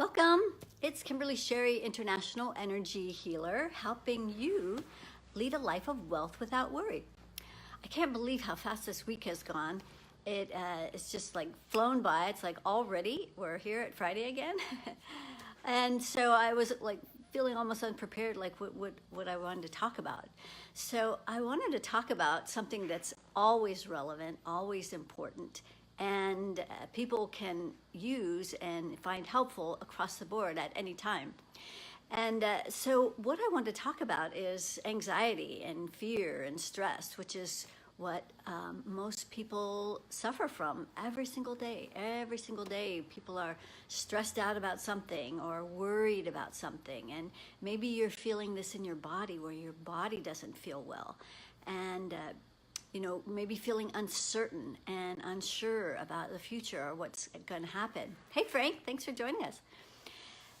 Welcome. It's Kimberly Sherry, International Energy Healer, helping you lead a life of wealth without worry. I can't believe how fast this week has gone. It's just like flown by. It's like already we're here at Friday again. And so I was like feeling almost unprepared, like what I wanted to talk about. So I wanted to talk about something that's always relevant, always important, and people can use and find helpful across the board at any time. And so what I want to talk about is anxiety and fear and stress, which is what most people suffer from every single day. Every single day, people are stressed out about something or worried about something. And maybe you're feeling this in your body where your body doesn't feel well. And maybe feeling uncertain and unsure about the future or what's going to happen. Hey, Frank, thanks for joining us.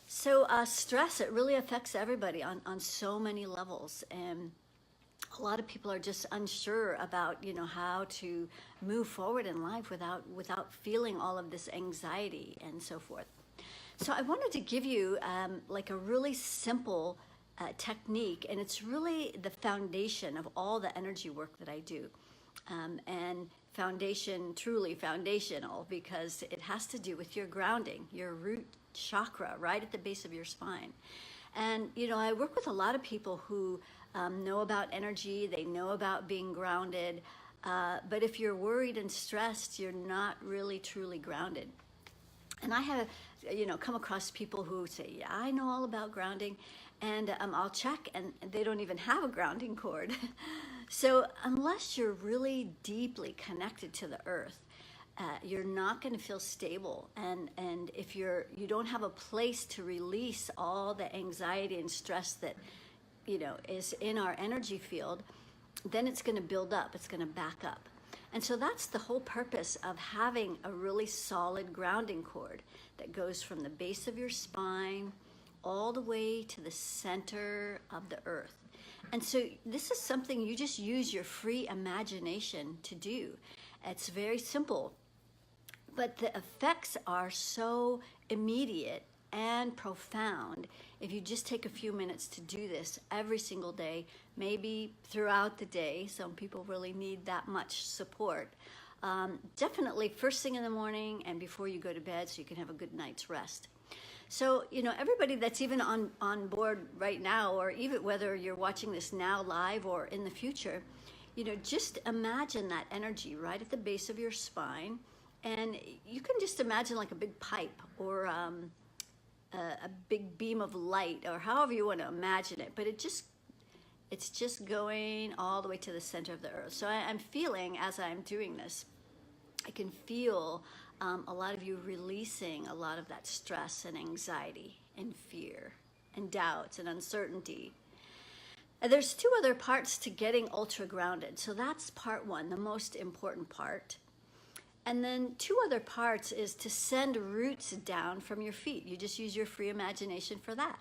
So stress, it really affects everybody on so many levels. And a lot of people are just unsure about, how to move forward in life without feeling all of this anxiety and so forth. So I wanted to give you like a really simple technique, and it's really the foundation of all the energy work that I do. And foundation, truly foundational, because it has to do with your grounding, your root chakra, right at the base of your spine. And, I work with a lot of people who know about energy, they know about being grounded, but if you're worried and stressed, you're not really truly grounded. And I have, come across people who say, yeah, I know all about grounding, and I'll check, and they don't even have a grounding cord. So unless you're really deeply connected to the earth, you're not going to feel stable. And if you don't have a place to release all the anxiety and stress that, is in our energy field, then it's going to build up, it's going to back up. And so that's the whole purpose of having a really solid grounding cord that goes from the base of your spine all the way to the center of the earth. And so this is something you just use your free imagination to do. It's very simple, but the effects are so immediate and profound if you just take a few minutes to do this every single day, maybe throughout the day. Some people really need that much support. Definitely first thing in the morning and before you go to bed so you can have a good night's rest. So, everybody that's even on board right now, or even whether you're watching this now live or in the future, just imagine that energy right at the base of your spine. And you can just imagine like a big pipe or a big beam of light, or however you want to imagine it, but it's just going all the way to the center of the earth. So I'm feeling, as I'm doing this, I can feel a lot of you releasing a lot of that stress and anxiety and fear and doubts and uncertainty. And there's two other parts to getting ultra grounded. So that's part one, the most important part. And then two other parts is to send roots down from your feet. You just use your free imagination for that.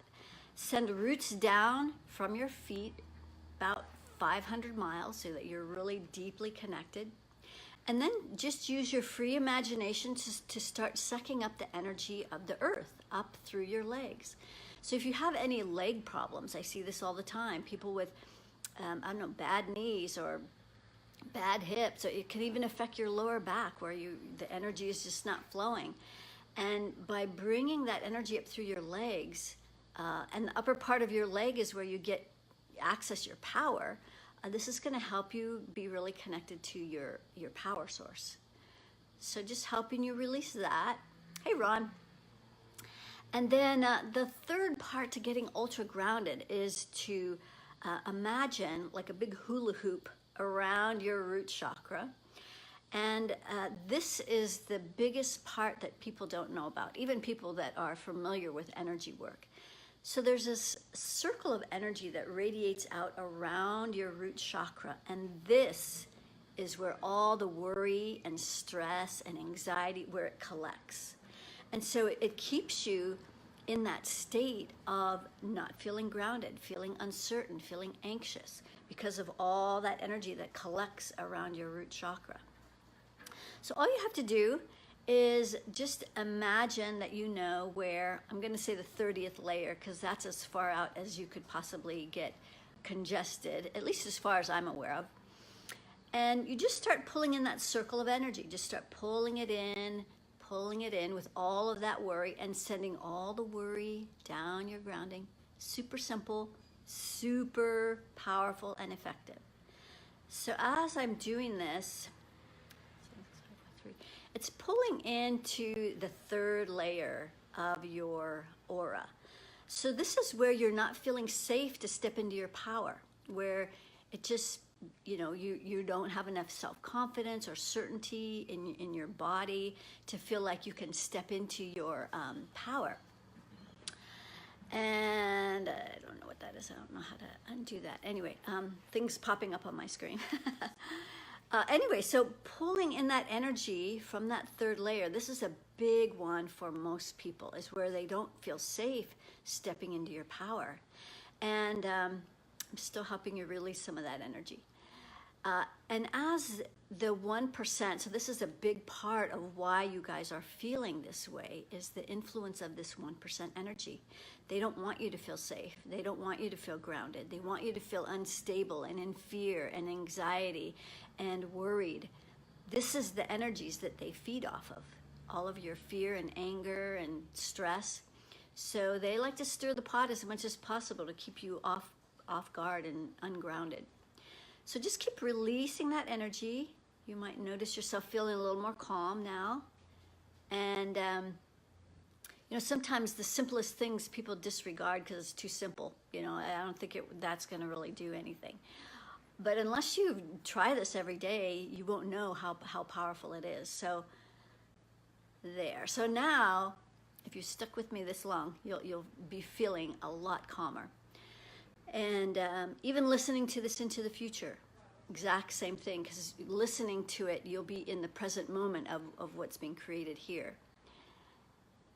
Send roots down from your feet about 500 miles so that you're really deeply connected. And then just use your free imagination to start sucking up the energy of the earth up through your legs. So if you have any leg problems, I see this all the time, people with, bad knees or bad hips, or it can even affect your lower back where the energy is just not flowing. And by bringing that energy up through your legs, and the upper part of your leg is where you access your power, this is going to help you be really connected to your power source. So just helping you release that. Hey, Ron. And then the third part to getting ultra grounded is to imagine like a big hula hoop around your root chakra. And this is the biggest part that people don't know about, even people that are familiar with energy work. So there's this circle of energy that radiates out around your root chakra, and this is where all the worry and stress and anxiety, where it collects. And so it keeps you in that state of not feeling grounded, feeling uncertain, feeling anxious, because of all that energy that collects around your root chakra. So all you have to do is just imagine that you know where, I'm going to say the 30th layer, because that's as far out as you could possibly get congested, at least as far as I'm aware of. And you just start pulling in that circle of energy. Just start pulling it in with all of that worry and sending all the worry down your grounding. Super simple, super powerful and effective. So as I'm doing this, it's pulling into the 3rd layer of your aura. So this is where you're not feeling safe to step into your power, where it just, you don't have enough self-confidence or certainty in your body to feel like you can step into your power. And I don't know what that is. I don't know how to undo that. Anyway, things popping up on my screen. Anyway, so pulling in that energy from that 3rd layer, this is a big one for most people, is where they don't feel safe stepping into your power. And I'm still helping you release some of that energy. And as the 1%, so this is a big part of why you guys are feeling this way, is the influence of this 1% energy. They don't want you to feel safe. They don't want you to feel grounded. They want you to feel unstable and in fear and anxiety and worried. This is the energies that they feed off of, all of your fear and anger and stress. So they like to stir the pot as much as possible to keep you off guard and ungrounded. So just keep releasing that energy. You might notice yourself feeling a little more calm now. And, sometimes the simplest things people disregard because it's too simple. I don't think that's going to really do anything. But unless you try this every day, you won't know how powerful it is. So there. So now, if you stuck with me this long, you'll be feeling a lot calmer. And even listening to this into the future, exact same thing, because listening to it, you'll be in the present moment of what's being created here.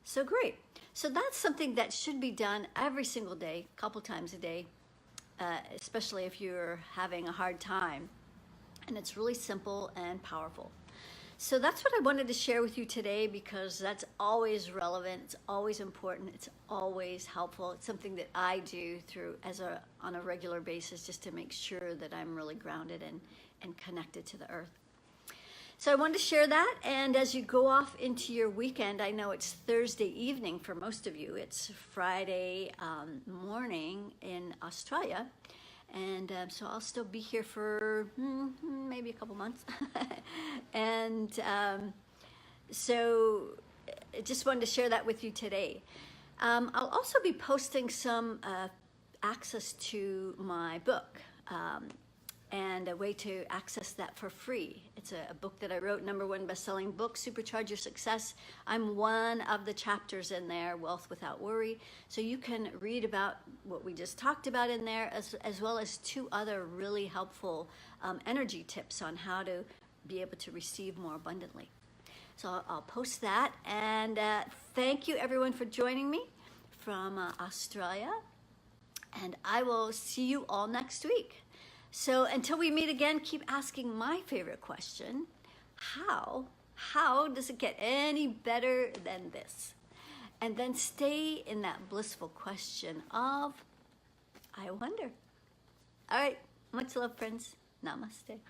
So great. So that's something that should be done every single day, a couple times a day, especially if you're having a hard time. And it's really simple and powerful. So that's what I wanted to share with you today, because that's always relevant, it's always important, it's always helpful. It's something that I do on a regular basis, just to make sure that I'm really grounded and connected to the earth. So I wanted to share that, and as you go off into your weekend, I know it's Thursday evening for most of you, it's Friday morning in Australia. And so I'll still be here for maybe a couple months. And so I just wanted to share that with you today. I'll also be posting some access to my book and a way to access that for free. It's a book that I wrote, #1 best-selling book, Supercharge Your Success. I'm one of the chapters in there, Wealth Without Worry. So you can read about what we just talked about in there, as well as 2 other really helpful energy tips on how to be able to receive more abundantly. So I'll post that. And thank you everyone for joining me from Australia. And I will see you all next week. So until we meet again, keep asking my favorite question: how does it get any better than this? And then stay in that blissful question of, I wonder. All right, much love, friends. Namaste.